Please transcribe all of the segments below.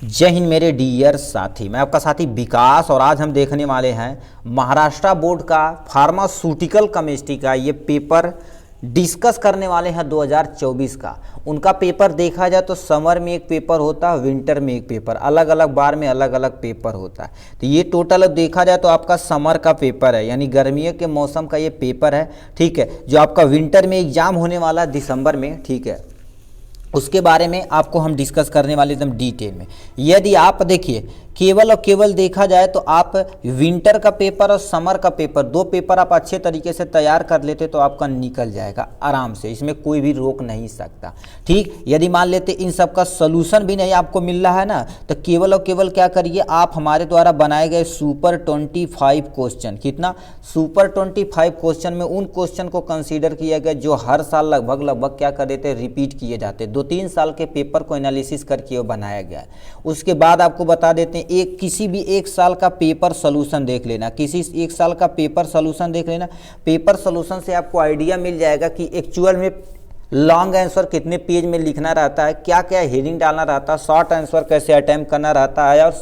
जय हिंद मेरे डियर साथी, मैं आपका साथी विकास और आज हम देखने वाले हैं महाराष्ट्र बोर्ड का फार्मास्यूटिकल केमिस्ट्री का ये पेपर डिस्कस करने वाले हैं 2024 का। उनका पेपर देखा जाए तो समर में एक पेपर होता है, विंटर में एक पेपर, अलग अलग बार में अलग अलग पेपर होता है। तो ये टोटल देखा जाए तो आपका समर का पेपर है, यानी गर्मियों के मौसम का ये पेपर है, ठीक है। जो आपका विंटर में एग्जाम होने वाला है दिसंबर में, ठीक है, उसके बारे में आपको हम डिस्कस करने वाले एकदम डिटेल में। यदि आप देखिए केवल और केवल देखा जाए तो आप विंटर का पेपर और समर का पेपर, दो पेपर आप अच्छे तरीके से तैयार कर लेते तो आपका निकल जाएगा आराम से, इसमें कोई भी रोक नहीं सकता, ठीक। यदि मान लेते इन सब का सोल्यूशन भी नहीं आपको मिल रहा है ना, तो केवल और केवल क्या करिए, आप हमारे द्वारा बनाए गए सुपर 25 क्वेश्चन, कितना सुपर 25 क्वेश्चन में उन क्वेश्चन को कंसीडर किया गया जो हर साल लगभग क्या कर देते, रिपीट किए जाते, 2-3 साल के पेपर को एनालिसिस करके वो बनाया गया है। उसके बाद आपको बता देते हैं किसी भी एक साल का पेपर सोल्यूशन देख लेना, किसी एक साल का पेपर सोल्यूशन देख लेना। पेपर सोल्यूशन से आपको आइडिया मिल जाएगा कि एक्चुअल में लॉन्ग आंसर कितने पेज में लिखना रहता है, क्या क्या हेडिंग डालना रहता है, शॉर्ट आंसर कैसे अटेम्प्ट करना रहता है और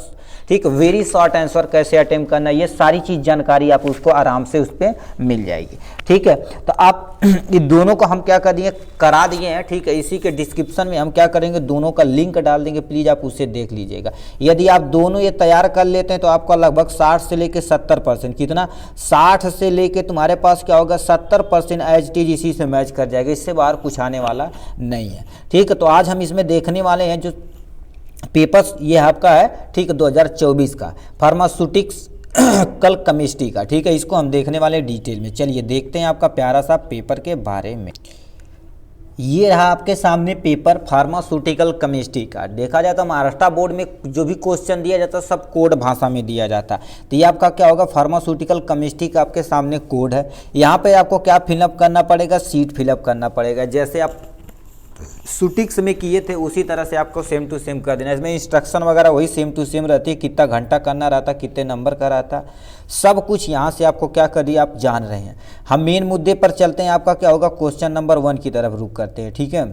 ठीक वेरी शॉर्ट आंसर कैसे अटेम्प्ट करना, ये सारी चीज़ जानकारी आप उसको आराम से उस पर मिल जाएगी, ठीक है। तो आप ये दोनों को हम क्या कर दिए, करा दिए हैं, ठीक है। इसी के डिस्क्रिप्शन में हम क्या करेंगे, दोनों का लिंक डाल देंगे, प्लीज़ आप उसे देख लीजिएगा। यदि आप दोनों ये तैयार कर लेते हैं तो आपका लगभग 60 से लेकर 70%, कितना 60 से लेकर तुम्हारे पास क्या होगा 70% एज टी इसी से मैच कर जाएगा, इससे बाहर कुछ आने वाला नहीं है, ठीक है। तो आज हम इसमें देखने वाले हैं जो पेपर ये आपका है, ठीक है, 2024 का फार्मास्यूटिक्स कल केमिस्ट्री का, ठीक है। इसको हम देखने वाले डिटेल में। चलिए देखते हैं आपका प्यारा सा पेपर के बारे में। ये रहा आपके सामने पेपर फार्मास्यूटिकल केमिस्ट्री का। देखा जाए तो महाराष्ट्र बोर्ड में जो भी क्वेश्चन दिया जाता है सब कोड भाषा में दिया जाता है। तो ये आपका क्या होगा, फार्मास्यूटिकल केमिस्ट्री का आपके सामने कोड है। यहाँ पे आपको क्या फिलअप करना पड़ेगा, सीट फिलअप करना पड़ेगा। जैसे आप सूटिक्स में किए थे उसी तरह से आपको सेम टू सेम कर देना। इसमें इंस्ट्रक्शन वगैरह वही सेम टू सेम रहती है, कितना घंटा करना रहता, कितने नंबर का रहता, सब कुछ यहाँ से आपको क्या करिए आप जान रहे हैं। हम मेन मुद्दे पर चलते हैं। आपका क्या होगा, क्वेश्चन नंबर 1 की तरफ रुक करते हैं, ठीक है।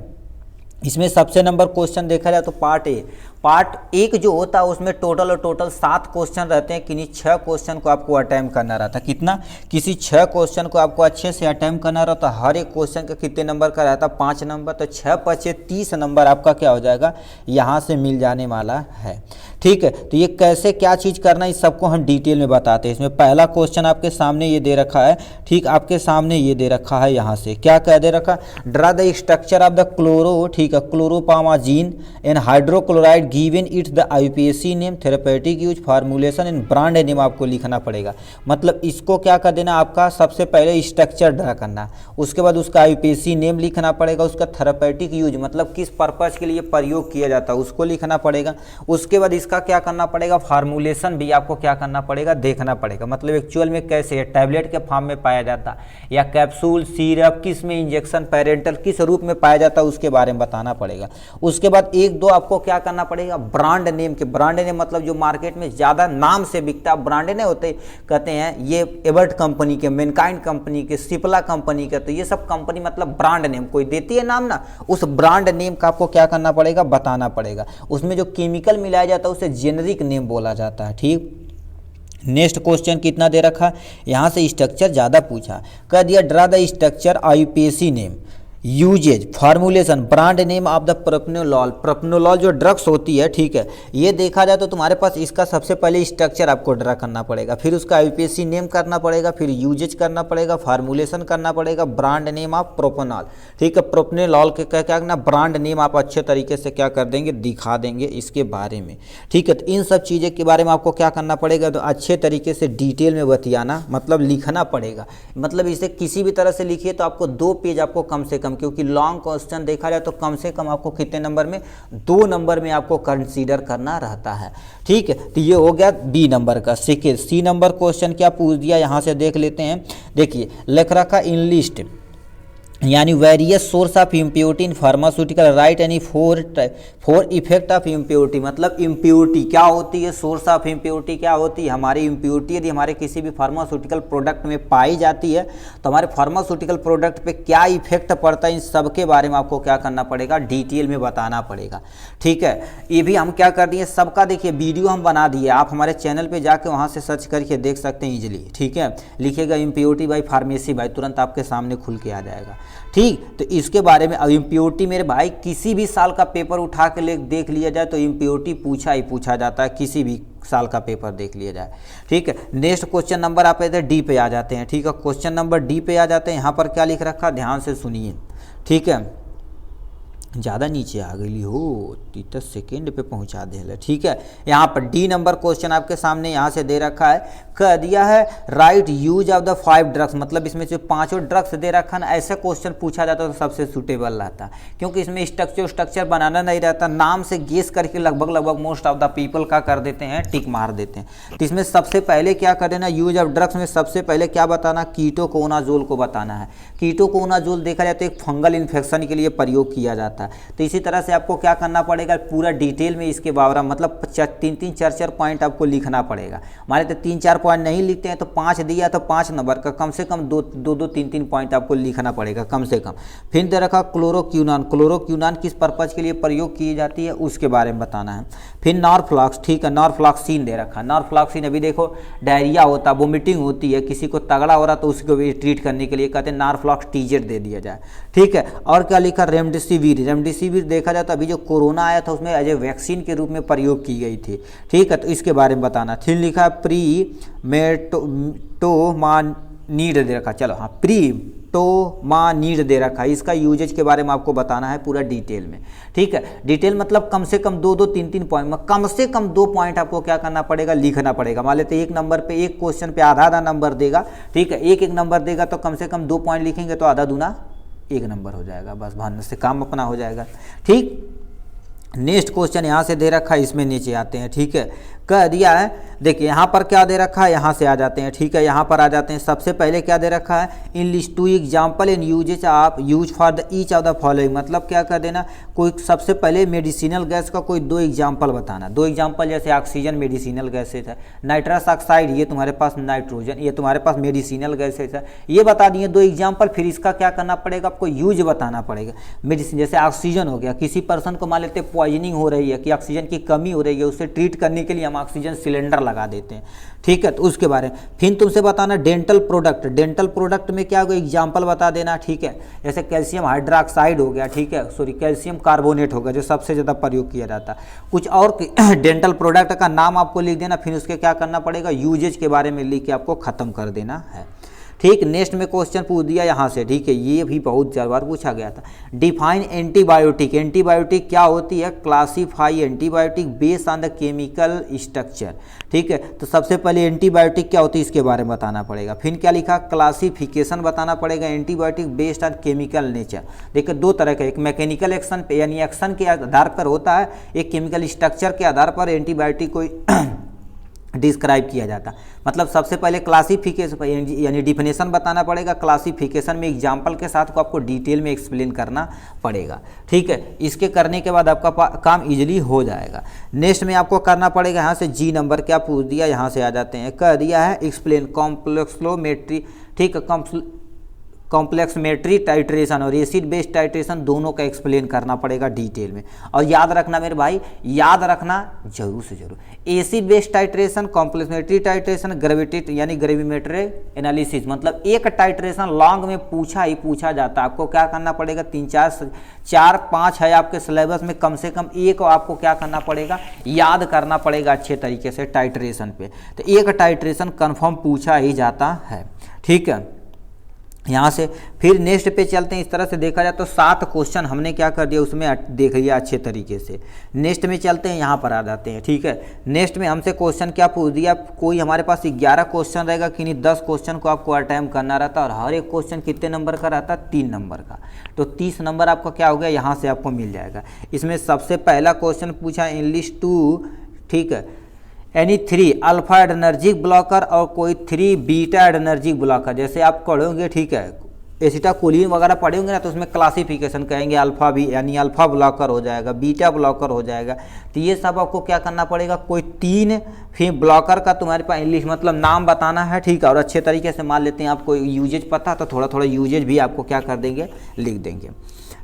इसमें सबसे नंबर क्वेश्चन देखा जाए तो पार्ट 1 जो होता है उसमें टोटल 7 क्वेश्चन रहते हैं। किन्हीं 6 क्वेश्चन को आपको अटेम्प्ट करना रहता है, कितना, किसी 6 क्वेश्चन को आपको अच्छे से अटेम्प्ट करना रहता है। हर एक क्वेश्चन का कितने नंबर का रहता है, 5 नंबर। तो 6×5 30 नंबर आपका क्या हो जाएगा, यहाँ से मिल जाने वाला है, ठीक है। तो ये कैसे क्या चीज़ करना है इस सबको हम डिटेल में बताते हैं। इसमें पहला क्वेश्चन आपके सामने ये दे रखा है, ठीक, आपके सामने ये दे रखा है, यहाँ से क्या कह दे रखा, draw the structure of the chloro, ठीक है, chlorpromazine and hydrochloride given its the IUPAC name, therapeutic use, formulation and brand name आपको लिखना पड़ेगा। मतलब इसको क्या कर देना, आपका सबसे पहले स्ट्रक्चर ड्रा करना, उसके बाद उसका आईयूपीएसी नेम लिखना पड़ेगा, उसका थेरेपेटिक यूज मतलब किस पर्पज़ के लिए प्रयोग किया जाता है उसको लिखना पड़ेगा। उसके बाद इसका क्या करना पड़ेगा, फार्मूलेशन भी आपको क्या करना पड़ेगा, देखना पड़ेगा। मतलब एक्चुअल में कैसे है, टैबलेट के फॉर्म में पाया जाता या कैप्सूल, सिरप, किस में इंजेक्शन, पेरेंटल किस रूप में पाया जाता है उसके बारे में बताना पड़ेगा। उसके बाद 1-2 आपको क्या करना पड़ेगा, ब्रांड नेम के, ब्रांड नेम मतलब जो मार्केट में ज़्यादा नाम से बिकता है, ब्रांड नेम होते कहते हैं ये एबर्ट कंपनी के, मैनकाइंड कंपनी के, सिप्ला कंपनी के, तो ये सब कंपनी मतलब ब्रांड नेम कोई देती है नाम ना, उस ब्रांड नेम का आपको क्या करना पड़ेगा, बताना पड़ेगा। उसमें जो केमिकल मिलाया जाता है उसे जेनरिक नेम बोला जाता है, ठीक। नेक्स्ट क्वेश्चन कितना दे रखा, यहाँ से स्ट्रक्चर ज़्यादा पूछा, कह दिया draw the structure IUPAC name, uses, formulation, brand name of the propranolol. Propranolol जो ड्रग्स होती है, ठीक है, ये देखा जाए तो तुम्हारे पास इसका सबसे पहले स्ट्रक्चर आपको ड्रा करना पड़ेगा, फिर उसका आईयूपीएसी नेम करना पड़ेगा, फिर यूजेज करना पड़ेगा, फार्मूलेशन करना पड़ेगा, ब्रांड नेम ऑफ प्रोप्रेनोल, ठीक है। प्रोप्रेनोलॉल के क्या करना, ब्रांड नेम आप अच्छे तरीके से क्या कर देंगे, दिखा देंगे इसके बारे में, ठीक है। तो इन सब चीज़ें के बारे में आपको क्या करना पड़ेगा, तो अच्छे तरीके से डिटेल में बतियाना, मतलब लिखना पड़ेगा। मतलब इसे किसी भी तरह से लिखिए तो आपको 2 पेज आपको कम से कम, क्योंकि लॉन्ग क्वेश्चन देखा जाए तो कम से कम आपको कितने नंबर में, 2 नंबर में आपको कंसीडर करना रहता है, ठीक है। तो ये हो गया बी नंबर का। सी नंबर क्वेश्चन क्या पूछ दिया, यहाँ से देख लेते हैं। देखिए लिख रखा इन लिस्ट यानी various source of impurity in pharmaceutical right any four effect of impurity, मतलब इम्प्योरिटी क्या होती है, सोर्स ऑफ इम्प्योरिटी क्या होती है, हमारी इम्प्योरिटी यदि हमारे किसी भी फार्मास्यूटिकल प्रोडक्ट में पाई जाती है तो हमारे फार्मास्यूटिकल प्रोडक्ट पे क्या इफेक्ट पड़ता है, इन सब के बारे में आपको क्या करना पड़ेगा, डिटेल में बताना पड़ेगा। ठीक है, ये भी हम क्या कर दिए, सबका देखिए वीडियो हम बना दिए, आप हमारे चैनल पर जाके वहाँ से सर्च करके देख सकते हैं ईजिली। ठीक है, लिखिएगा इम्प्योरिटी बाई फार्मेसी बाई, तुरंत आपके सामने खुल के आ जाएगा। ठीक, तो इसके बारे में, अब इम्प्योरिटी मेरे भाई किसी भी साल का पेपर उठा के देख लिया जाए तो इम्प्योरिटी पूछा ही पूछा जाता है, किसी भी साल का पेपर देख लिया जाए। ठीक है, नेक्स्ट क्वेश्चन नंबर आप इधर डी पे आ जाते हैं। ठीक है, क्वेश्चन नंबर डी पे आ जाते हैं। यहाँ पर क्या लिख रखा, ध्यान से सुनिए। ठीक है, ज़्यादा नीचे आ गई हो, 30 सेकेंड पे पहुंचा दे। ठीक है, यहाँ पर डी नंबर क्वेश्चन आपके सामने यहाँ से दे रखा है, कह दिया है right use of the 5 drugs, मतलब इसमें जो 5 ड्रग्स दे रखा ना, ऐसा क्वेश्चन पूछा जाता तो सबसे सूटेबल रहता, क्योंकि इसमें स्ट्रक्चर बनाना नहीं रहता, नाम से गेस करके लगभग मोस्ट ऑफ द पीपल का कर देते हैं, टिक मार देते हैं। तो इसमें सबसे पहले क्या कर देना, यूज ऑफ ड्रग्स में सबसे पहले क्या बताना, कीटोकोनाजोल को बताना है। कीटोकोनाजोल देखा जाए तो एक फंगल इन्फेक्शन के लिए प्रयोग किया जाता है। तो इसी तरह से आपको क्या करना पड़ेगा, पूरा डिटेल में इसके बारे में, मतलब 3 4 पॉइंट आपको लिखना पड़ेगा। हमारे तो 3 4 पॉइंट नहीं लिखते हैं तो 5 दिया तो 5 नंबर का कम से कम 2 3 पॉइंट आपको लिखना पड़ेगा कम से कम। फिर दे रखा क्लोरोक्यूनान किस पर्पज के लिए प्रयोग की जाती है उसके बारे में बताना है। फिर नॉरफ्लॉक्स, ठीक है, नॉरफ्लॉक्सिन दे रखा। नॉरफ्लॉक्सिन अभी देखो डायरिया होता, वोमिटिंग होती है, किसी को तगड़ा हो रहा तो उसको भी ट्रीट करने के लिए कहते हैं नॉरफ्लॉक्स टीजेट दे दिया जाए। ठीक है, और क्या लिखा, रेमडेसिविर देखा जाए तो अभी जो कोरोना आया था उसमें एज ए वैक्सीन के रूप में प्रयोग की गई थी। ठीक है, तो इसके बारे में बताना। फिर लिखा प्रीमेटोमानीड दे रखा, चलो हाँ, प्रीमेटोमानीड दे रखा, इसका यूजेज के बारे में आपको बताना है पूरा डिटेल में। ठीक है, डिटेल मतलब कम से कम 2 3 पॉइंट में कम से कम 2 पॉइंट आपको क्या करना पड़ेगा, लिखना पड़ेगा। मान लेते एक नंबर पे, एक क्वेश्चन पे आधा नंबर देगा। ठीक है, एक नंबर देगा तो कम से कम 2 पॉइंट लिखेंगे तो आधा दूना 1 नंबर हो जाएगा, बस भावना से काम अपना हो जाएगा। ठीक, नेक्स्ट क्वेश्चन यहाँ से दे रखा है, इसमें नीचे आते हैं। ठीक है, कह दिया है, देखिए यहाँ पर क्या दे रखा है, यहाँ से आ जाते हैं। ठीक है, यहाँ पर आ जाते हैं। सबसे पहले क्या दे रखा है, in list 2 example in use for the each of the following, मतलब क्या कर देना, कोई सबसे पहले मेडिसिनल गैस का कोई 2 एग्जाम्पल बताना। 2 एग्जाम्पल जैसे ऑक्सीजन मेडिसिनल गैसेज है, नाइट्रस ऑक्साइड ये तुम्हारे पास नाइट्रोजन, ये तुम्हारे पास मेडिसिनल गैसेज है, ये बता दिए 2 एग्जाम्पल। फिर इसका क्या करना पड़ेगा, आपको यूज बताना पड़ेगा। मेडिसिन जैसे ऑक्सीजन हो गया, किसी पर्सन को मान लेते पॉइजनिंग हो रही है कि ऑक्सीजन की कमी हो रही है, उसे ट्रीट करने के लिए हम ऑक्सीजन सिलेंडर लगा देते हैं। ठीक है, तो उसके बारे में फिर तुमसे बताना डेंटल प्रोडक्ट में क्या कोई एग्जांपल बता देना। ठीक है, जैसे कैल्शियम हाइड्रोक्साइड हो गया, ठीक है, सॉरी कैल्शियम कार्बोनेट हो गया, जो सबसे ज़्यादा प्रयोग किया जाता है। कुछ और डेंटल प्रोडक्ट का नाम आपको लिख देना, फिर उसके क्या करना पड़ेगा, यूजेज के बारे में लिख के आपको ख़त्म कर देना है। ठीक, नेक्स्ट में क्वेश्चन पूछ दिया यहाँ से। ठीक है, ये भी बहुत बार पूछा गया था। डिफाइन एंटीबायोटिक क्या होती है, classify antibiotic based on the chemical structure. ठीक है, तो सबसे पहले एंटीबायोटिक क्या होती है इसके बारे में बताना पड़ेगा। फिर क्या लिखा, क्लासिफिकेशन बताना पड़ेगा, antibiotic based on chemical nature. देखिए 2 तरह का, एक मैकेनिकल एक्शन पे यानी एक्शन के आधार पर होता है, एक केमिकल स्ट्रक्चर के आधार पर एंटीबायोटिक को डिस्क्राइब किया जाता। मतलब सबसे पहले क्लासिफिकेशन यानी डिफिनेशन बताना पड़ेगा, क्लासिफिकेशन में एग्जाम्पल के साथ को आपको डिटेल में एक्सप्लेन करना पड़ेगा। ठीक है, इसके करने के बाद आपका काम इजीली हो जाएगा। नेक्स्ट में आपको करना पड़ेगा, यहाँ से जी नंबर क्या पूछ दिया, यहाँ से आ जाते हैं। कह दिया है एक्सप्लेन कॉम्प्लेक्सोमेट्री। ठीक है, कॉम्प्लेक्समेट्री टाइट्रेशन और एसिड बेस्ड टाइट्रेशन दोनों का एक्सप्लेन करना पड़ेगा डिटेल में। और याद रखना मेरे भाई, याद रखना जरूर से जरूर, acid based titration, complexometry titration, gravimetry analysis, मतलब एक टाइट्रेशन लॉन्ग में पूछा ही पूछा जाता है। आपको क्या करना पड़ेगा, 3 4 5 है आपके सिलेबस में, कम से कम एक आपको क्या करना पड़ेगा, याद करना पड़ेगा अच्छे तरीके से टाइट्रेशन पे। तो एक टाइट्रेशन कन्फर्म पूछा ही जाता है। ठीक है, यहाँ से फिर नेक्स्ट पे चलते हैं। इस तरह से देखा जाए तो 7 क्वेश्चन हमने क्या कर दिया उसमें देख लिया अच्छे तरीके से। नेक्स्ट में चलते हैं, यहाँ पर आ जाते हैं। ठीक है, नेक्स्ट में हमसे क्वेश्चन क्या पूछ दिया, कोई हमारे पास 11 क्वेश्चन रहेगा कि नहीं, 10 क्वेश्चन को आपको अटेम्प्ट करना रहता है, और हर एक क्वेश्चन कितने नंबर का रहता है, 3 नंबर का। तो 30 नंबर आपका क्या हो गया, यहाँ से आपको मिल जाएगा। इसमें सबसे पहला क्वेश्चन पूछा इंग्लिश 2, ठीक है, यानी 3 अल्फा एडनर्जिक ब्लॉकर और कोई 3 बीटा एडनर्जिक ब्लॉकर, जैसे आप पढ़ोगे। ठीक है, एसिटाकोलिन वगैरह पढ़े होंगे ना, तो उसमें क्लासिफिकेशन कहेंगे अल्फा भी, यानी अल्फा ब्लॉकर हो जाएगा, बीटा ब्लॉकर हो जाएगा। तो ये सब आपको क्या करना पड़ेगा, कोई 3 फिर ब्लॉकर का तुम्हारे पास इंग्लिश मतलब नाम बताना है, ठीक है। और अच्छे तरीके से मान लेते हैं आपको यूजेज पता है, तो थोड़ा थोड़ा यूजेज भी आपको क्या कर देंगे, लिख देंगे,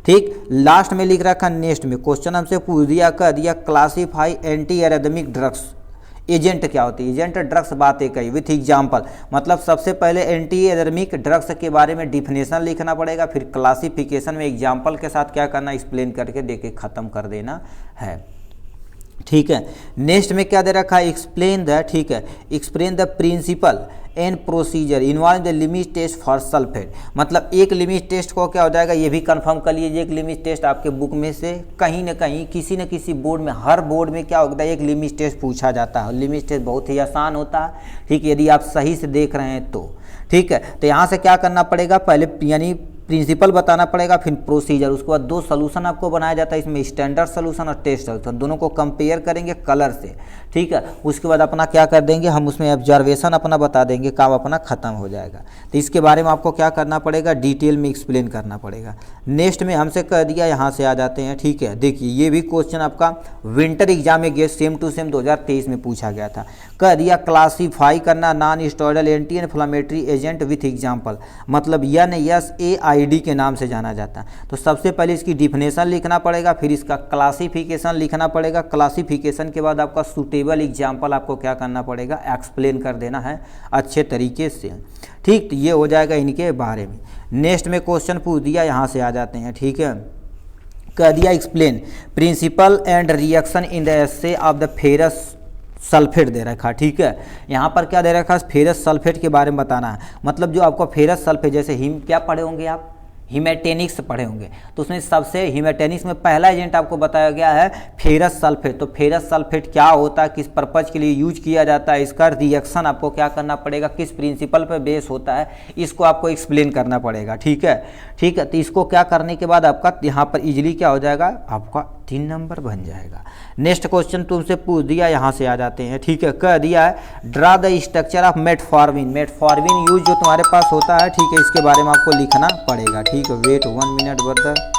ठीक। लास्ट में लिख रखा नेक्स्ट में क्वेश्चन हमसे पूछ दिया, कह दिया क्लासीफाई एंटी एरेदमिक ड्रग्स एजेंट क्या होती है, एजेंट ड्रग्स बातें कही विथ एग्जाम्पल। मतलब सबसे पहले एंटी एरेदमिक ड्रग्स के बारे में डिफिनेशन लिखना पड़ेगा, फिर क्लासिफिकेशन में एग्जाम्पल के साथ क्या करना, एक्सप्लेन करके देके ख़त्म कर देना है, ठीक है। नेक्स्ट में क्या दे रखा है, एक्सप्लेन द, ठीक है, explain the principle and procedure involve the limit test for sulphate. मतलब एक लिमिट टेस्ट को क्या हो जाएगा, ये भी कंफर्म कर लीजिए, एक लिमिट टेस्ट आपके बुक में से कहीं ना कहीं किसी न किसी बोर्ड में, हर बोर्ड में क्या होता है, एक लिमिट टेस्ट पूछा जाता है। लिमिट टेस्ट बहुत ही आसान होता है, ठीक है, यदि आप सही से देख रहे हैं तो, ठीक है। तो यहाँ से क्या करना पड़ेगा, पहले यानी प्रिंसिपल बताना पड़ेगा, फिर प्रोसीजर, उसके बाद 2 सोल्यूशन आपको बनाया जाता है इसमें, स्टैंडर्ड सोल्यूशन और टेस्ट सोल्यूशन, दोनों को कंपेयर करेंगे कलर से, ठीक है। उसके बाद अपना क्या कर देंगे, हम उसमें ऑब्जर्वेशन अपना बता देंगे, काम अपना खत्म हो जाएगा। तो इसके बारे में आपको क्या करना पड़ेगा, डिटेल में एक्सप्लेन करना पड़ेगा। नेक्स्ट में हमसे कह दिया, यहाँ से आ जाते हैं, ठीक है। देखिए ये भी क्वेश्चन आपका विंटर एग्जाम में गेस्ट सेम टू सेम 2023 में पूछा गया था। कह दिया क्लासीफाई करना non steroidal anti inflammatory agent with example, मतलब NSAID के नाम से जाना जाता है। तो सबसे पहले इसकी डिफिनेशन लिखना पड़ेगा, फिर इसका क्लासिफिकेशन लिखना पड़ेगा, क्लासिफिकेशन के बाद आपका सूटेबल एग्जाम्पल आपको क्या करना पड़ेगा, एक्सप्लेन कर देना है अच्छे तरीके से, ठीक। तो ये हो जाएगा इनके बारे में। नेक्स्ट में क्वेश्चन पूछ दिया, यहाँ से आ जाते हैं, ठीक है। कह दिया explain principle and reaction in the assay of the ferrous sulphate दे रखा, ठीक है। यहाँ पर क्या दे रखा है, फेरस सल्फेट के बारे में बताना है। मतलब जो आपको फेरस सल्फेट, जैसे क्या पढ़े होंगे आप, हीमेटेनिक्स पढ़े होंगे, तो उसमें सबसे हीमेटेनिक्स में पहला एजेंट आपको बताया गया है फेरस सल्फेट। तो फेरस सल्फेट क्या होता है, किस पर्पज के लिए यूज किया जाता है, इसका रिएक्शन आपको क्या करना पड़ेगा, किस प्रिंसिपल पर बेस होता है, इसको आपको एक्सप्लेन करना पड़ेगा, ठीक है, ठीक है। तो इसको क्या करने के बाद आपका यहाँ पर इजीली क्या हो जाएगा, आपका 3 नंबर बन जाएगा। नेक्स्ट क्वेश्चन तुमसे पूछ दिया, यहाँ से आ जाते हैं, ठीक है। कह दिया है draw the structure of metformin. Metformin use जो तुम्हारे पास होता है, ठीक है, इसके बारे में आपको लिखना पड़ेगा, ठीक है। वेट 1 मिनट ब्रदर,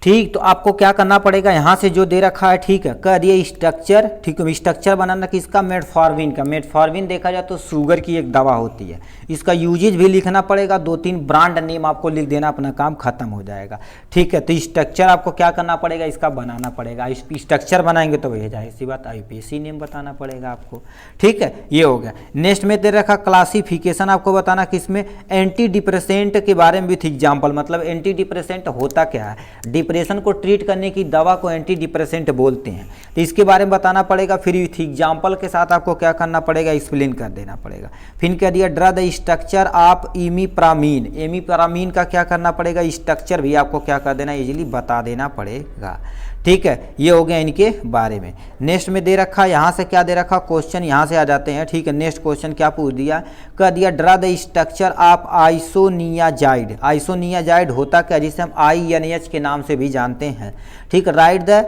ठीक। तो आपको क्या करना पड़ेगा, यहाँ से जो दे रखा है, ठीक है, कह दिया स्ट्रक्चर, ठीक है। स्ट्रक्चर बनाना किसका, मेटफॉर्मिन का। मेटफॉर्मिन देखा जाए तो शुगर की एक दवा होती है, इसका यूजेज भी लिखना पड़ेगा, 2-3 ब्रांड नेम आपको लिख देना, अपना काम खत्म हो जाएगा, ठीक है। तो स्ट्रक्चर आपको क्या करना पड़ेगा, इसका बनाना पड़ेगा। स्ट्रक्चर बनाएंगे तो वही जाए, इसी बात IUPAC नेम बताना पड़ेगा आपको, ठीक है। ये हो गया। नेक्स्ट में दे रखा क्लासिफिकेशन आपको बताना किसमें, एंटी डिप्रेसेंट के बारे में विथ एग्जाम्पल। मतलब एंटी डिप्रेसेंट होता क्या है, डिप्रेशन को ट्रीट करने की दवा को एंटी डिप्रेसेंट बोलते हैं, तो इसके बारे में बताना पड़ेगा। फिर विथ एग्जाम्पल के साथ आपको क्या करना पड़ेगा, एक्सप्लेन कर देना पड़ेगा। फिर कह दिया ड्रा द स्ट्रक्चर ऑफ इमिप्रामीन। इमिप्रामीन का क्या करना पड़ेगा, स्ट्रक्चर भी आपको क्या कर देना, इजीली बता देना पड़ेगा, ठीक है। ये हो गया इनके बारे में। नेक्स्ट में दे रखा, यहाँ से क्या दे रखा क्वेश्चन, यहाँ से आ जाते हैं, ठीक है। नेक्स्ट क्वेश्चन क्या पूछ दिया, कह दिया draw the structure of isoniazid. Isoniazid होता क्या, जिसे हम INH के नाम से भी जानते हैं, ठीक। राइट द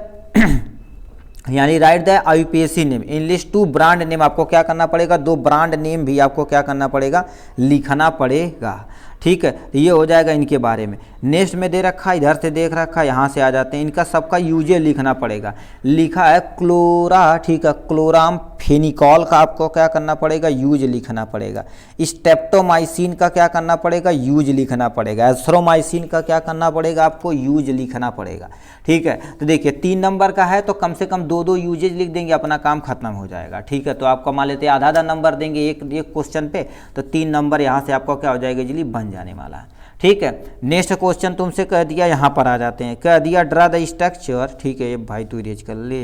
यानी right the IUPAC name English 2 brand name आपको क्या करना पड़ेगा, 2 ब्रांड नेम भी आपको क्या करना पड़ेगा, लिखना पड़ेगा, ठीक है। तो ये हो जाएगा इनके बारे में। नेक्स्ट में दे रखा, इधर से देख रखा, यहाँ से आ जाते हैं, इनका सबका यूजे लिखना पड़ेगा। लिखा है क्लोरा, ठीक है, क्लोराम फेनिकॉल का आपको क्या करना पड़ेगा, यूज लिखना पड़ेगा। स्टेप्टोमाइसिन का क्या करना पड़ेगा, यूज लिखना पड़ेगा। एथ्रोमाइसिन का क्या करना पड़ेगा, आपको यूज लिखना पड़ेगा, ठीक है। तो देखिए 3 नंबर का है, तो कम से कम 2-2 यूजेज लिख देंगे, अपना काम खत्म हो जाएगा, ठीक है। तो आपको मान लेते हैं आधा नंबर देंगे एक क्वेश्चन पे, तो 3 नंबर यहाँ से आपको क्या हो जाएगा, इजीली बन जाने वाला है, ठीक है। नेक्स्ट क्वेश्चन तुमसे कह दिया, यहाँ पर आ जाते हैं, कह दिया ड्रा द स्ट्रक्चर, ठीक है, ये भाई तू इरेज कर ले।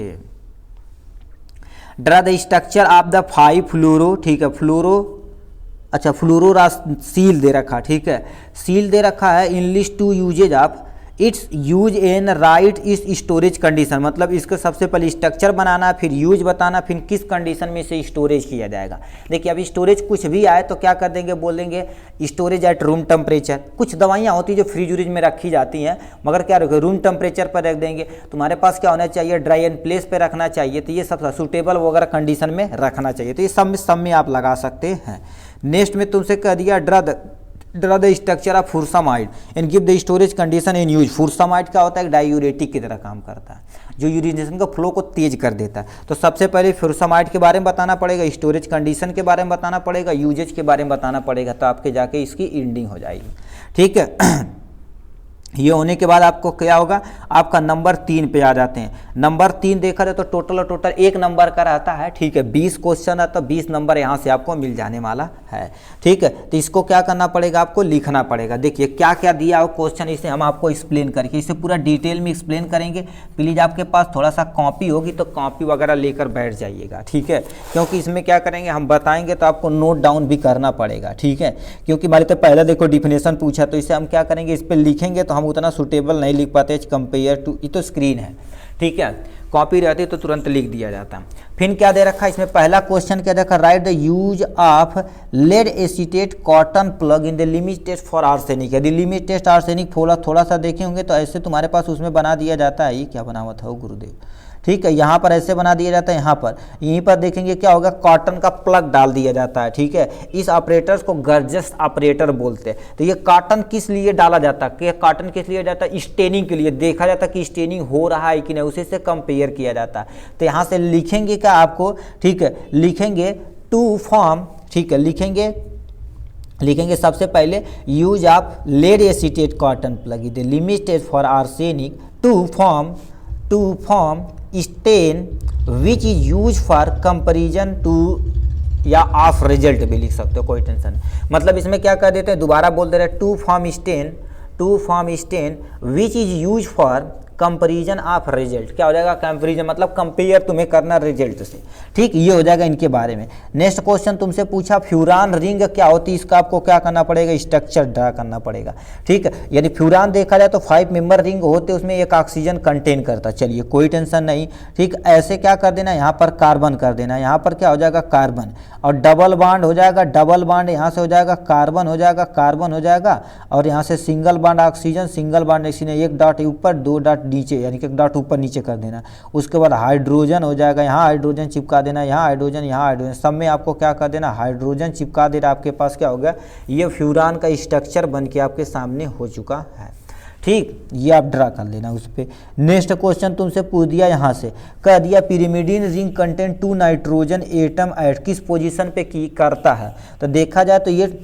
Draw the structure of the 5 फ्लोरो, ठीक है, फ्लोरो, अच्छा फ्लोरोरासील दे रखा, ठीक है, सील दे रखा है। English 2 usages of its use in right is storage condition. मतलब इसका सबसे पहले स्ट्रक्चर बनाना, फिर यूज बताना, फिर किस कंडीशन में इसे स्टोरेज किया जाएगा। देखिए अब स्टोरेज कुछ भी आए तो क्या कर देंगे, बोल देंगे स्टोरेज एट रूम टेम्परेचर। कुछ दवाइयाँ होती है जो फ्रिज व्रिज में रखी जाती हैं, मगर क्या रखें, रूम टेम्परेचर पर रख देंगे। तुम्हारे पास क्या होना चाहिए, ड्राई एंड प्लेस पर रखना चाहिए, तो ये सब सूटेबल वगैरह कंडीशन में रखना चाहिए। तो ये सब में आप लगा सकते हैं। नेक्स्ट में तुमसे कह दिया draw the structure of furosemide and give the storage condition in use. Furosemide क्या होता है, डायूरेटिक की तरह काम करता है, जो यूरिनेशन का फ्लो को तेज कर देता है। तो सबसे पहले फुरसामाइड के बारे में बताना पड़ेगा, स्टोरेज कंडीशन के बारे में बताना पड़ेगा, यूजेज के बारे में बताना पड़ेगा, तो आपके जाके इसकी एंडिंग हो जाएगी। ठीक है, ये होने के बाद आपको क्या होगा, आपका नंबर 3 पे आ जाते हैं। नंबर 3 देखा जाए तो टोटल 1 नंबर का रहता है। ठीक है, 20 क्वेश्चन है तो 20 नंबर यहाँ से आपको मिल जाने वाला है। ठीक है, तो इसको क्या करना पड़ेगा, आपको लिखना पड़ेगा। देखिए क्या क्या दिया हो क्वेश्चन, इसे हम आपको एक्सप्लेन करके इसे पूरा डिटेल में एक्सप्लेन करेंगे। प्लीज़ आपके पास थोड़ा सा कॉपी होगी तो कॉपी वगैरह लेकर बैठ जाइएगा। ठीक है, क्योंकि इसमें क्या करेंगे, हम बताएंगे तो आपको नोट डाउन भी करना पड़ेगा। ठीक है, क्योंकि हमारे तो पहले देखो डिफिनेशन पूछा, तो इसे हम क्या करेंगे, इस पर लिखेंगे तो हम उतना सूटेबल नहीं लिख पाते कंपेयर टू, ये तो स्क्रीन है। ठीक है, कॉपी रहती तो तुरंत लिख दिया जाता। फिर क्या दे रखा है इसमें, पहला क्वेश्चन क्या देखा, write the use of lead acetate cotton plug in the limit test for arsenic. यदि लिमिट टेस्ट आर्सेनिक थोड़ा सा देखे होंगे तो ऐसे तुम्हारे पास उसमें बना दिया जाता है। ये क्या बना हुआ था गुरुदेव, ठीक है, यहाँ पर ऐसे बना दिया जाता है, यहाँ पर यहीं पर देखेंगे क्या होगा, कॉटन का प्लग डाल दिया जाता है। ठीक है, इस ऑपरेटर्स को गर्जस ऑपरेटर बोलते हैं। तो ये कॉटन किस लिए डाला जाता है, कॉटन किस लिए जाता है, स्टेनिंग के लिए, देखा जाता है कि स्टेनिंग हो रहा है कि नहीं, उसी से कंपेयर किया जाता है। तो यहाँ से लिखेंगे क्या आपको, ठीक है, लिखेंगे टू फॉर्म, ठीक है, लिखेंगे सबसे पहले use of lead acetate cotton plug the limited for arsenic to form stain which is use for comparison to, या ऑफ रिजल्ट भी लिख सकते हो, कोई टेंशन नहीं। मतलब इसमें क्या कर देते हैं, दोबारा बोल दे रहे हैं, to form stain which is use for comparison of result. क्या हो जाएगा, कंपेरिजन मतलब कंपेयर तुम्हें करना रिजल्ट से। ठीक, ये हो जाएगा इनके बारे में। नेक्स्ट क्वेश्चन तुमसे पूछा फ्यूरान रिंग क्या होती है, इसका आपको क्या करना पड़ेगा, स्ट्रक्चर ड्रा करना पड़ेगा। ठीक है, यानी फ्यूरान देखा जाए तो 5 मेंबर रिंग होते, उसमें एक ऑक्सीजन कंटेन करता। चलिए कोई टेंशन नहीं। ठीक, ऐसे क्या कर देना, यहाँ पर कार्बन कर देना, यहाँ पर क्या हो जाएगा कार्बन, और डबल बॉन्ड हो जाएगा, डबल बॉन्ड यहाँ से हो जाएगा कार्बन हो जाएगा, और यहाँ से single bond oxygen, single bond oxygen, एक डॉट ऊपर 2 डॉट नीचे, यानी कि एक डॉट ऊपर नीचे कर देना। उसके बाद हाइड्रोजन हो जाएगा, यहाँ हाइड्रोजन चिपका देना, यहाँ हाइड्रोजन, सब में आपको क्या कर देना, हाइड्रोजन चिपका देना। आपके पास क्या होगा, ये फ्यूरान का स्ट्रक्चर बन के आपके सामने हो चुका है। ठीक, ये आप ड्रा कर लेना उस पर। नेक्स्ट क्वेश्चन तुमसे पूछ दिया, यहाँ से कह दिया pyrimidine ring contain 2 nitrogen atom at किस पोजीशन पे की करता है। तो देखा जाए तो ये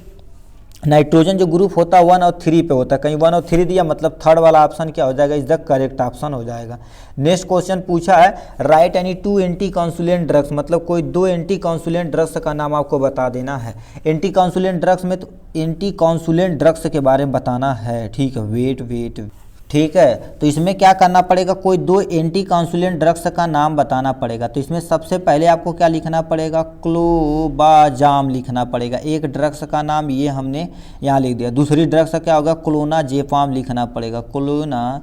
नाइट्रोजन जो ग्रुप होता है 1 और 3 पे होता है, कहीं 1 और 3 दिया, मतलब थर्ड वाला ऑप्शन क्या हो जाएगा, इज द करेक्ट ऑप्शन हो जाएगा। नेक्स्ट क्वेश्चन पूछा है राइट एनी 2 एंटी कॉन्सुलेंट ड्रग्स, मतलब कोई 2 एंटी कॉन्सुलेंट ड्रग्स का नाम आपको बता देना है। एंटी कॉन्सुलेंट ड्रग्स में तो एंटी कॉन्सुलेंट ड्रग्स के बारे में बताना है। ठीक है, वेट, ठीक है, तो इसमें क्या करना पड़ेगा, कोई 2 एंटी कॉन्सुलेंट ड्रग्स का नाम बताना पड़ेगा। तो इसमें सबसे पहले आपको क्या लिखना पड़ेगा, क्लोबाजाम लिखना पड़ेगा। एक ड्रग्स का नाम ये हमने यहाँ लिख दिया। दूसरी ड्रग्स का क्या होगा, क्लोनाजेपाम लिखना पड़ेगा, क्लोनाजेपाम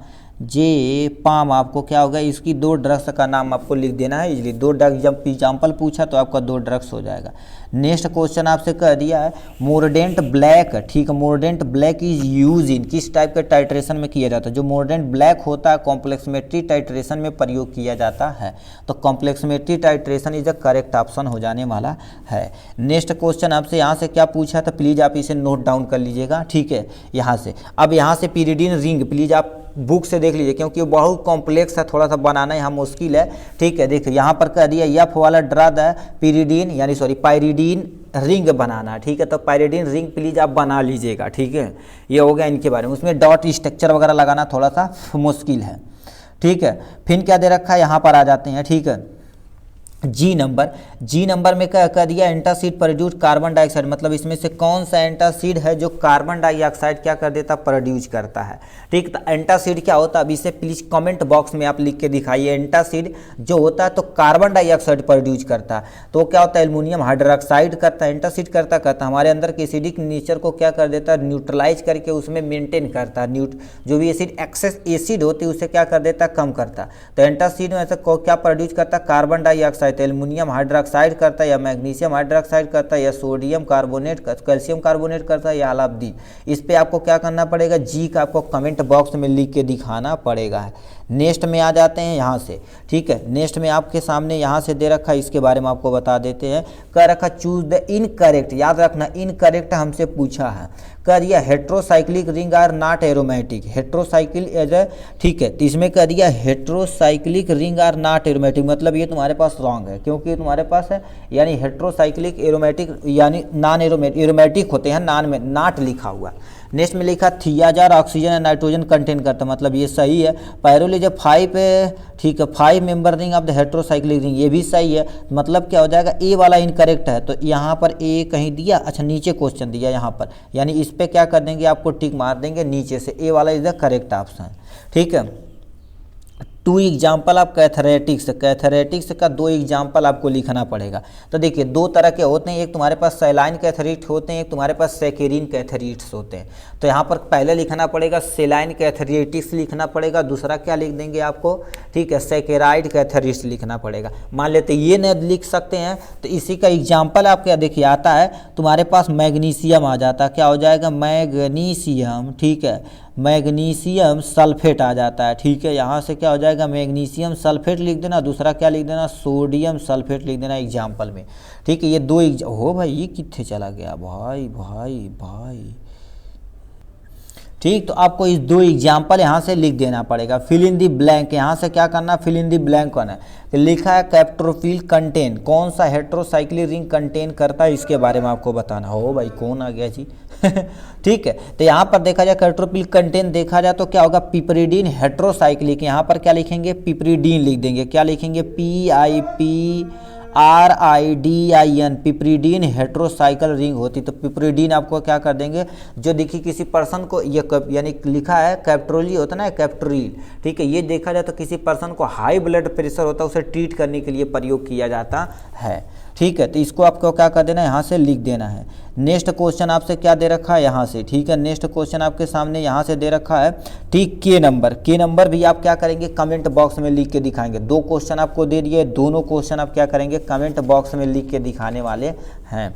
आपको क्या होगा, इसकी 2 ड्रग्स का नाम आपको लिख देना है। इसलिए 2 ड्रग्स, जब एग्जाम्पल पूछा तो आपका 2 ड्रग्स हो जाएगा। नेक्स्ट क्वेश्चन आपसे कह दिया है मोर्डेंट ब्लैक। ठीक है, mordant black is use in किस टाइप के टाइट्रेशन में किया जाता है। जो मोर्डेंट ब्लैक होता है कॉम्प्लेक्समेट्री टाइट्रेशन में प्रयोग किया जाता है। तो complexometry titration is the correct option हो जाने वाला है। नेक्स्ट क्वेश्चन आपसे यहाँ से क्या पूछा था, प्लीज़ आप इसे नोट डाउन कर लीजिएगा। ठीक है, यहाँ से अब यहाँ से पिरिडीन रिंग प्लीज़ आप बुक से देख लीजिए, क्योंकि वो बहुत कॉम्प्लेक्स है, थोड़ा सा बनाना यहाँ मुश्किल है। ठीक है, देखिए यहाँ पर कह दिया एफ वाला ड्रा द पिरिडीन, यानी सॉरी पायरिडीन रिंग बनाना। ठीक है, तो पायरिडीन रिंग प्लीज आप बना लीजिएगा। ठीक है, ये हो गया इनके बारे में। उसमें डॉट स्ट्रक्चर वगैरह लगाना थोड़ा सा मुश्किल है। ठीक है, फिर क्या दे रखा है, यहाँ पर आ जाते हैं। ठीक है, जी नंबर में क्या कह दिया, एंटासिड प्रोड्यूस कार्बन डाइऑक्साइड, मतलब इसमें से कौन सा एंटासिड है जो कार्बन डाइऑक्साइड क्या कर देता, प्रोड्यूस करता है। ठीक, तो एंटासिड क्या होता है, अब इसे प्लीज कमेंट बॉक्स में आप लिख के दिखाइए। एंटासिड जो होता है तो कार्बन डाइऑक्साइड प्रोड्यूस करता है, तो क्या होता है, एल्युमिनियम हाइड्रोक्साइड करता है। एंटासिड करता हमारे अंदर के एसिडिक नेचर को क्या कर देता है, न्यूट्रलाइज करके उसमें मेंटेन करता है। जो भी एसिड एक्सेस एसिड होती है उसे क्या कर देता है, कम करता है। तो एंटासिड में ऐसा क्या प्रोड्यूस करता है, कार्बन डाइऑक्साइड है, तो एल्युमिनियम हाइड्रोक्साइड करता है या मैग्नीशियम हाइड्रोक्साइड करता है या सोडियम कार्बोनेट कैल्शियम कार्बोनेट करता है या अलाप दी। इस पे आपको क्या करना पड़ेगा, जी का आपको कमेंट बॉक्स में लिख के दिखाना पड़ेगा। नेक्स्ट में आ जाते हैं यहाँ से, ठीक है। नेक्स्ट में आपके सामने यहाँ से दे रखा है, इसके बारे में आपको बता देते हैं। कह रखा चूज द इनकरेक्ट, याद रखना इनकरेक्ट हमसे पूछा है। कह दिया heterocyclic ring are not aromatic, heterocycle as a, ठीक है। तो इसमें कह दिया heterocyclic ring are not aromatic, मतलब ये तुम्हारे पास रॉन्ग है, क्योंकि तुम्हारे पास है यानी हेट्रोसाइक्लिक एरोमेटिक यानी नॉन एरोमेटिक होते हैं, नॉन में नॉट लिखा हुआ। नेक्स्ट में लिखा थियाजार ऑक्सीजन एंड नाइट्रोजन कंटेन करता, मतलब ये सही है। पैरोली जब 5 है, ठीक है, 5 member ring of the heterocyclic ring, ये भी सही है। मतलब क्या हो जाएगा, ए वाला इनकरेक्ट है, तो यहाँ पर ए कहीं दिया, अच्छा नीचे क्वेश्चन दिया यहाँ पर, यानी इस पे क्या कर देंगे, आपको टिक मार देंगे नीचे से, ए वाला इज द करेक्ट ऑप्शन, ठीक है। 2 एग्जाम्पल ऑफ कैथरेटिक्स, कैथरेटिक्स का 2 एग्जाम्पल आपको लिखना पड़ेगा। तो देखिए 2 तरह के होते हैं, एक तुम्हारे पास सेलाइन कैथरीट होते हैं, एक तुम्हारे पास सेकेरिन कैथरीट्स होते हैं। तो यहाँ पर पहले लिखना पड़ेगा सेलाइन कैथरीटिक्स लिखना पड़ेगा, दूसरा क्या लिख देंगे आपको, ठीक है, सेकेराइड कैथरीट्स लिखना पड़ेगा। मान लेते ये न लिख सकते हैं, तो इसी का एग्जाम्पल आप क्या देखिए आता है, तुम्हारे पास मैग्नीशियम आ जाता है, क्या हो जाएगा मैग्नीशियम, ठीक है, मैग्नीशियम सल्फेट आ जाता है, ठीक है। यहाँ से क्या हो जाएगा मैग्नीशियम सल्फेट लिख देना, दूसरा क्या लिख देना सोडियम सल्फेट लिख देना एग्जाम्पल में, ठीक है। ये 2 हो भाई, ये कितने चला गया भाई भाई भाई, ठीक। तो आपको इस 2 एग्जाम्पल यहाँ से लिख देना पड़ेगा। फिल इन दी ब्लैंक, यहाँ से क्या करना, फिल इन दी ब्लैंक करना है। तो लिखा है कैप्टोफिल कंटेन, कौन सा हेट्रोसाइक्लिक रिंग कंटेन करता है, इसके बारे में आपको बताना। हो भाई कौन आ गया जी ठीक है। तो यहाँ पर देखा जाए कैप्टोफिल कंटेन देखा जाए तो क्या होगा, पिपरीडीन हेट्रोसाइक्लिक, यहाँ पर क्या लिखेंगे पिपरीडीन लिख देंगे, क्या लिखेंगे PIPRIDIN, पिपरीडीन हेट्रोसाइकल रिंग होती। तो पिपरीडीन आपको क्या कर देंगे, जो देखिए किसी पर्सन को ये यानी लिखा है कैप्ट्रोली होता है ना, कैप्ट्रोल, ठीक है। ये देखा जाए तो किसी पर्सन को हाई ब्लड प्रेशर होता है, उसे ट्रीट करने के लिए प्रयोग किया जाता है, ठीक है। तो इसको आपको क्या कर देना है, यहाँ से लिख देना है। नेक्स्ट क्वेश्चन आपसे क्या दे रखा है यहाँ से, ठीक है। नेक्स्ट क्वेश्चन आपके सामने यहाँ से दे रखा है, ठीक, के नंबर भी आप क्या करेंगे कमेंट बॉक्स में लिख के दिखाएंगे। 2 क्वेश्चन आपको दे दिए, दोनों क्वेश्चन आप क्या करेंगे कमेंट बॉक्स में लिख के दिखाने वाले हैं।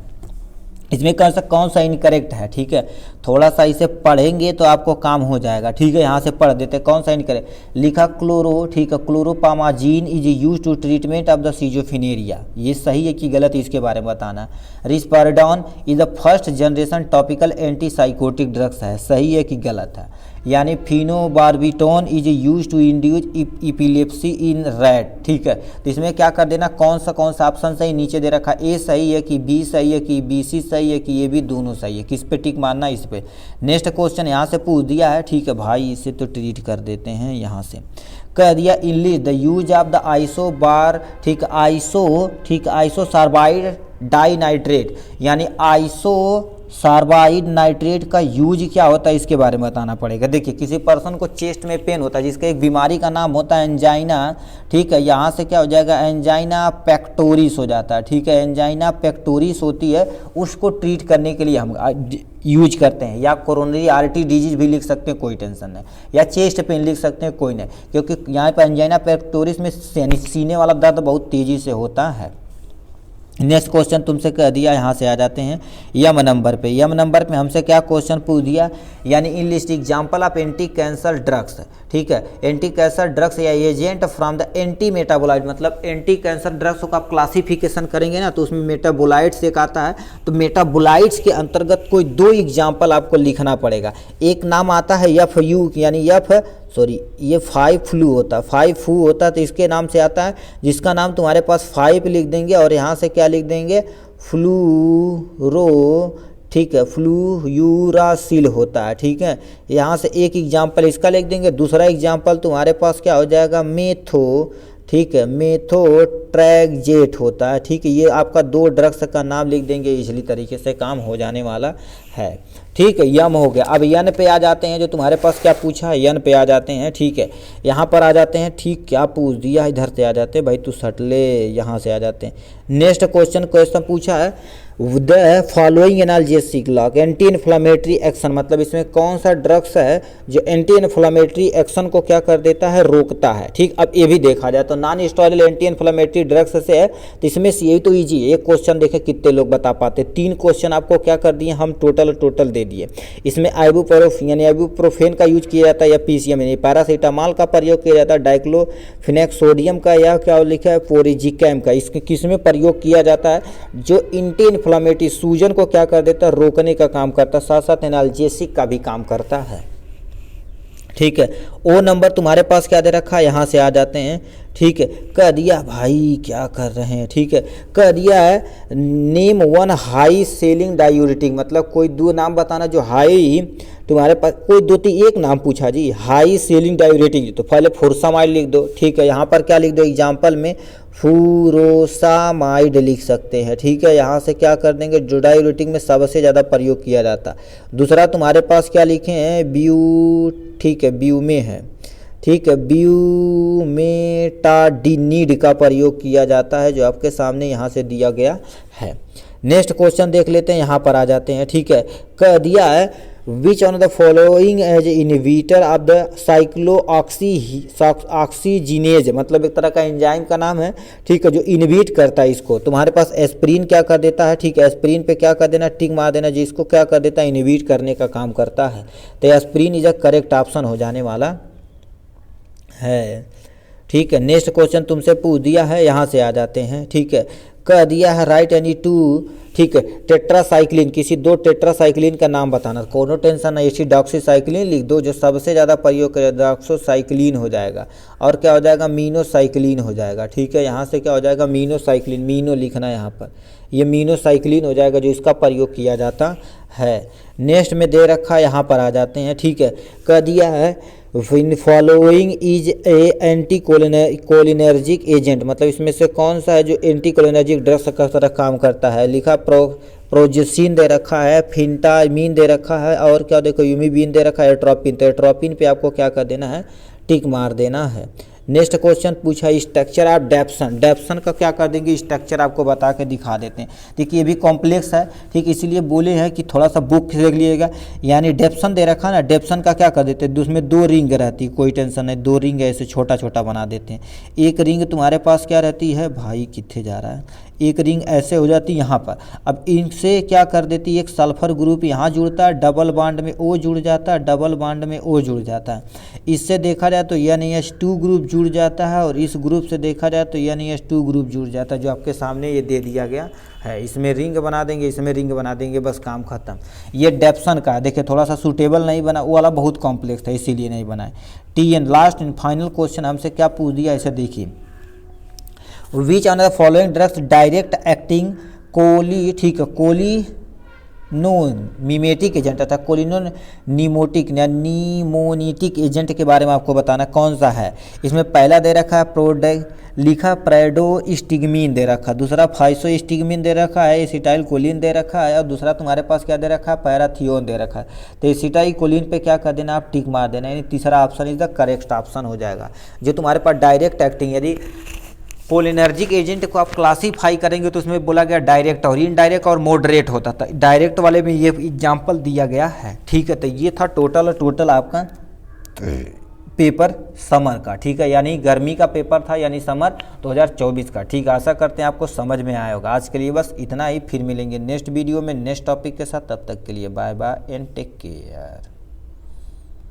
इसमें कौन सा इनकरेक्ट है, ठीक है, थोड़ा सा इसे पढ़ेंगे तो आपको काम हो जाएगा, ठीक है। यहाँ से पढ़ देते कौन सा इनकरेक्ट लिखा, क्लोरो, ठीक है, chlorpromazine is use to treatment of the सीजोफिनेरिया, ये सही है कि गलत, इसके बारे में बताना। Risperidone is the first generation typical antipsychotic drugs है, सही है कि गलत है। यानी phenobarbitone is use to induce epilepsy in rat, ठीक है। तो इसमें क्या कर देना, कौन सा ऑप्शन सही नीचे दे रखा, ए सही है कि बी सही है कि बी सी सही है कि ये भी दोनों सही है, किस पे टिक मारना, इस पे। नेक्स्ट क्वेश्चन यहाँ से पूछ दिया है, ठीक है भाई, इसे तो ट्रीट कर देते हैं। यहाँ से कह दिया enlist the use of the isobar, ठीक, आइसोसार्बाइड डाइनाइट्रेट, यानी आइसोसार्बाइड नाइट्रेट का यूज क्या होता है, इसके बारे में बताना पड़ेगा। देखिए किसी पर्सन को चेस्ट में पेन होता है, जिसका एक बीमारी का नाम होता है एंजाइना, ठीक है। यहाँ से क्या हो जाएगा एंजाइना पेक्टोरिस हो जाता है, ठीक है, एंजाइना पेक्टोरिस होती है, उसको ट्रीट करने के लिए हम यूज करते हैं। या कोरोनरी आर्टरी डिजीज भी लिख सकते हैं, कोई टेंशन नहीं, या चेस्ट पेन लिख सकते हैं, कोई नहीं, क्योंकि यहाँ पर एंजाइना पेक्टोरिस में सीने वाला दर्द बहुत तेजी से होता है। नेक्स्ट क्वेश्चन तुमसे कह दिया, यहाँ से आ जाते हैं यम नंबर पे हमसे क्या क्वेश्चन पूछ दिया, यानी in list example of anti cancer drugs, ठीक है। एंटी कैंसर ड्रग्स या agent from the anti metabolite, मतलब एंटी कैंसर ड्रग्स का आप क्लासिफिकेशन करेंगे ना, तो उसमें मेटाबोलाइट्स एक आता है, तो मेटाबोलाइट्स के अंतर्गत कोई 2 एग्जाम्पल आपको लिखना पड़ेगा। एक नाम आता है FU, यानी ये 5 फ्लू होता है, 5 फ्लू होता है, तो इसके नाम से आता है, जिसका नाम तुम्हारे पास 5 लिख देंगे और यहाँ से क्या लिख देंगे फ्लूरो, ठीक है, फ्लूयूरासिल होता है, ठीक है। यहाँ से एक एग्जाम्पल इसका लिख देंगे, दूसरा एग्जाम्पल तुम्हारे पास क्या हो जाएगा मेथो, ठीक है, मेथोट्रैक्जेट होता है, ठीक है। ये आपका 2 ड्रग्स का नाम लिख देंगे, इजली तरीके से काम हो जाने वाला है, ठीक है, यम हो गया। अब यन पे आ जाते हैं, जो तुम्हारे पास क्या पूछा है, यन पे आ जाते हैं। ठीक है, यहाँ पर आ जाते हैं। ठीक, क्या पूछ दिया, इधर से आ जाते हैं भाई, तू सटले, यहाँ से आ जाते हैं। नेक्स्ट क्वेश्चन पूछा है the following analgesic lock anti inflammatory action, मतलब इसमें कौन सा ड्रग्स है जो एंटी इन्फ्लामेटरी एक्शन को क्या कर देता है, रोकता है। ठीक, अब ये भी देखा जाए तो non steroidal anti inflammatory drugs से है, तो इसमें से यही तो ईजी है। एक क्वेश्चन देखे कितने लोग बता पाते, 3 क्वेश्चन आपको क्या कर दिए हम, टोटल दे दिए। इसमें आइबुप्रोफेन यानी आइबुप्रोफेन का यूज किया जाता है, या पीसीएम यानी पैरासीटामॉल का प्रयोग किया जाता है, डाइक्लोफिनेक सोडियम का, या क्या लिखा है पोरिजिकैम का, इसके किसमें प्रयोग किया जाता है, जो एंटी इन्फ्लामेटरी सूजन को क्या कर देता है, रोकने का काम करता है, साथ साथ एनाल्जेसिक का भी काम करता है। ठीक है, ओ नंबर तुम्हारे पास क्या दे रखा है, यहाँ से आ जाते हैं। ठीक है, कह दिया भाई क्या कर रहे हैं। ठीक है, कह दिया है नेम 1 हाई सेलिंग डायूरेटिक, मतलब कोई 2 नाम बताना जो हाई तुम्हारे पास, कोई 2-3 एक नाम पूछा जी, हाई सेलिंग डायूरेटिक, तो पहले फुरसामाइड लिख दो। ठीक है, यहाँ पर क्या लिख दो, एग्जाम्पल में फुरोसामाइड लिख सकते हैं। ठीक है, यहाँ से क्या कर देंगे, जो डायूरेटिक में सबसे ज़्यादा प्रयोग किया जाता। दूसरा तुम्हारे पास क्या लिखे हैं, ठीक है, ब्यूमे है। ठीक है, ब्यूमेटाडिनिड का प्रयोग किया जाता है, जो आपके सामने यहाँ से दिया गया है। नेक्स्ट क्वेश्चन देख लेते हैं, यहाँ पर आ जाते हैं। ठीक है, कह दिया है which one the following as inhibitor of the cyclooxygenase, मतलब एक तरह का एंजाइम का नाम है। ठीक है, जो इनहिबिट करता है इसको। तुम्हारे पास एस्प्रिन क्या कर देता है, ठीक है, एस्प्रिन पे क्या कर देना, टिक मार देना, जिसको क्या कर देता है, इनहिबिट करने का काम करता है। तो aspirin is a correct option हो जाने वाला है। ठीक है, नेक्स्ट क्वेश्चन तुमसे पूछ दिया है, यहाँ से आ जाते हैं। ठीक है, कह दिया है राइट एनी 2, ठीक है, टेट्रासाइक्लिन, किसी 2 टेट्रासाइक्लिन का नाम बताना। कोनो टेंशन नहीं, एसिडॉक्सीसाइक्लिन लिख दो, जो सबसे ज़्यादा प्रयोग करे डॉक्सोसाइक्लिन हो जाएगा, और क्या हो जाएगा, मीनोसाइक्लिन हो जाएगा। ठीक है, यहाँ से क्या हो जाएगा, मीनोसाइक्लिन, मीनो लिखना है यहाँ पर, ये मीनोसाइक्लिन हो जाएगा, जो इसका प्रयोग किया जाता है। नेक्स्ट में दे रखा है, यहाँ पर आ जाते हैं। ठीक है, कह दिया है following is a anti cholinergic agent, मतलब इसमें से कौन सा है जो एंटी कोलिनर्जिक ड्रग्स का तरह काम करता है। लिखा प्रोजेसिन दे रखा है, फिंटामीन दे रखा है, और क्या देखो यूमिबीन दे रखा है, एट्रोपिन। तो एट्रोपिन पे आपको क्या कर देना है, टिक मार देना है। नेक्स्ट क्वेश्चन पूछा स्ट्रक्चर ऑफ डेप्सन, डेप्सन का क्या कर देंगे, स्ट्रक्चर आपको बता के दिखा देते हैं। देखिए ये भी कॉम्प्लेक्स है, ठीक, इसीलिए बोले हैं कि थोड़ा सा बुक देख लीजिएगा। यानी डेप्सन दे रखा ना, डेप्सन का क्या कर देते हैं, उसमें 2 रिंग रहती, कोई टेंशन नहीं, 2 रिंग ऐसे छोटा छोटा बना देते हैं। एक रिंग तुम्हारे पास क्या रहती है भाई, कितने जा रहा है, एक रिंग ऐसे हो जाती है यहाँ पर। अब इनसे क्या कर देती है, एक सल्फर ग्रुप यहाँ जुड़ता है, डबल बॉन्ड में O जुड़ जाता है, डबल बॉन्ड में O जुड़ जाता है। इससे देखा जाए तो NH2 ग्रुप जुड़ जाता है, और इस ग्रुप से देखा जाए तो NH2 ग्रुप जुड़ जाता है, जो आपके सामने ये दे दिया गया है। इसमें रिंग बना देंगे, इसमें रिंग बना देंगे, बस काम खत्म। ये डेप्सन का देखिए थोड़ा सा सूटेबल नहीं बना, वो वाला बहुत कॉम्प्लेक्स था इसीलिए नहीं बनाए। TN last and final question हमसे क्या पूछ दिया, ऐसे देखिए, which one the following drugs direct acting ठीक है, कोलिनोमिमेटिक एजेंट था, कोलिनोनिमोटिक या निमोनिटिक एजेंट के बारे में आपको बताना कौन सा है। इसमें पहला दे रखा है प्रेडोस्टिग्मीन दे रखा, दूसरा फाइसोस्टिग्मीन दे रखा है, एसिटाइलकोलिन दे रखा है, और दूसरा तुम्हारे पास क्या दे रखा है, पैराथियोन दे रखा है। तो एसिटाइलकोलिन पे क्या कर देना, आप टिक मार देना, यानी तीसरा option is the correct option हो जाएगा। जो तुम्हारे पास डायरेक्ट एक्टिंग, यदि कोलिनर्जिक एजेंट को आप क्लासीफाई करेंगे तो उसमें बोला गया डायरेक्ट और इनडायरेक्ट और मॉडरेट होता था। डायरेक्ट वाले में ये एग्जाम्पल दिया गया है। ठीक है, तो ये था टोटल आपका पेपर समर का। ठीक है, यानी गर्मी का पेपर था, यानी समर 2024 का। ठीक है, आशा करते हैं आपको समझ में आया होगा। आज के लिए बस इतना ही, फिर मिलेंगे नेक्स्ट वीडियो में नेक्स्ट टॉपिक के साथ। तब तक के लिए bye bye and take care.